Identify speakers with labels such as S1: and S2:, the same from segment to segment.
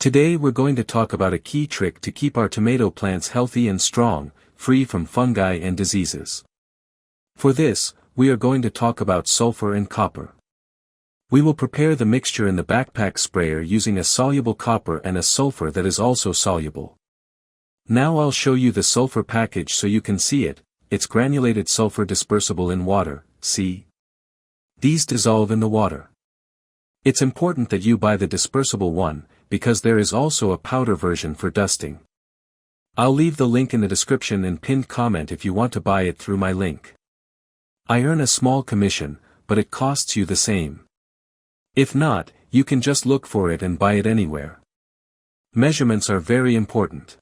S1: Today we're going to talk about a key trick to keep our tomato plants healthy and strong, free from fungi and diseases. For this, we are going to talk about sulfur and copper. We will prepare the mixture in the backpack sprayer using a soluble copper and a sulfur that is also soluble. Now I'll show you the sulfur package so you can see it. It's granulated sulfur dispersible in water, see? These dissolve in the water. It's important that you buy the dispersible one, because there is also a powder version for dusting. I'll leave the link in the description and pinned comment if you want to buy it through my link. I earn a small commission, but it costs you the same. If not, you can just look for it and buy it anywhere. Measurements are very important.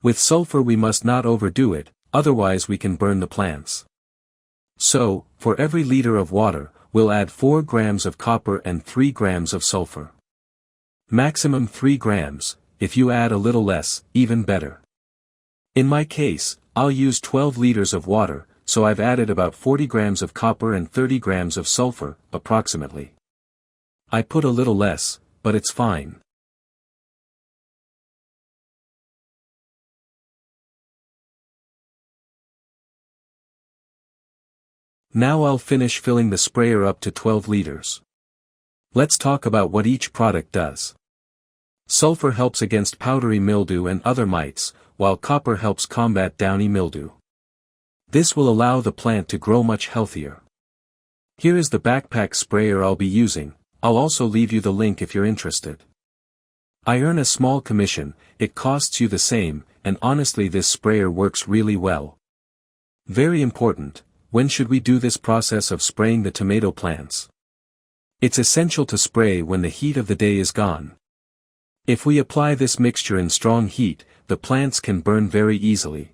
S1: With sulfur we must not overdo it, otherwise we can burn the plants. So, for every liter of water, we'll add 4 grams of copper and 3 grams of sulfur. Maximum 3 grams, if you add a little less, even better. In my case, I'll use 12 liters of water, so I've added about 40 grams of copper and 30 grams of sulfur, approximately. I put a little less, but it's fine. Now I'll finish filling the sprayer up to 12 liters. Let's talk about what each product does. Sulfur helps against powdery mildew and other mites, while copper helps combat downy mildew. This will allow the plant to grow much healthier. Here is the backpack sprayer I'll be using. I'll also leave you the link if you're interested. I earn a small commission, it costs you the same, and honestly this sprayer works really well. Very important, when should we do this process of spraying the tomato plants? It's essential to spray when the heat of the day is gone. If we apply this mixture in strong heat, the plants can burn very easily.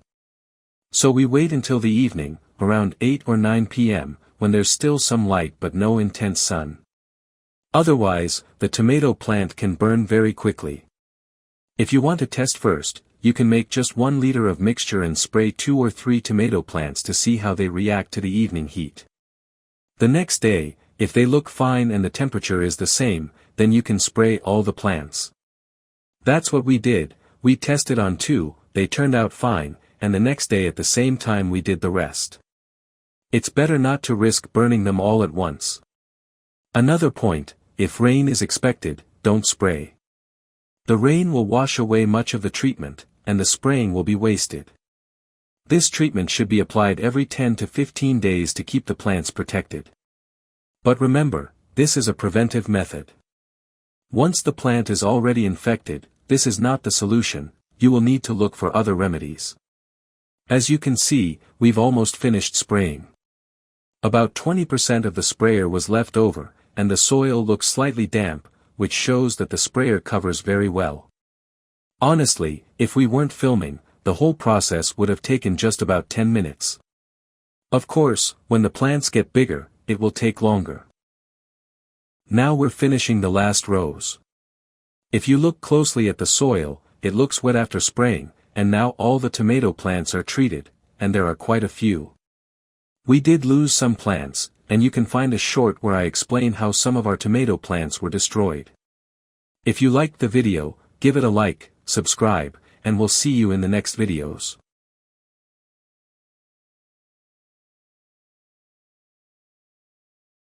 S1: So we wait until the evening, around 8 or 9 p.m., when there's still some light but no intense sun. Otherwise, the tomato plant can burn very quickly. If you want to test first, you can make just 1 liter of mixture and spray 2 or 3 tomato plants to see how they react to the evening heat. The next day, if they look fine and the temperature is the same, then you can spray all the plants. That's what we did, we tested on 2, they turned out fine, and the next day at the same time we did the rest. It's better not to risk burning them all at once. Another point, if rain is expected, don't spray. The rain will wash away much of the treatment, and the spraying will be wasted. This treatment should be applied every 10 to 15 days to keep the plants protected. But remember, this is a preventive method. Once the plant is already infected, this is not the solution, you will need to look for other remedies. As you can see, we've almost finished spraying. About 20% of the sprayer was left over, and the soil looks slightly damp, which shows that the sprayer covers very well. Honestly, if we weren't filming, the whole process would have taken just about 10 minutes. Of course, when the plants get bigger, it will take longer. Now we're finishing the last rows. If you look closely at the soil, it looks wet after spraying, and now all the tomato plants are treated, and there are quite a few. We did lose some plants, and you can find a short where I explain how some of our tomato plants were destroyed. If you liked the video, give it a like, subscribe, and we'll see you in the next videos.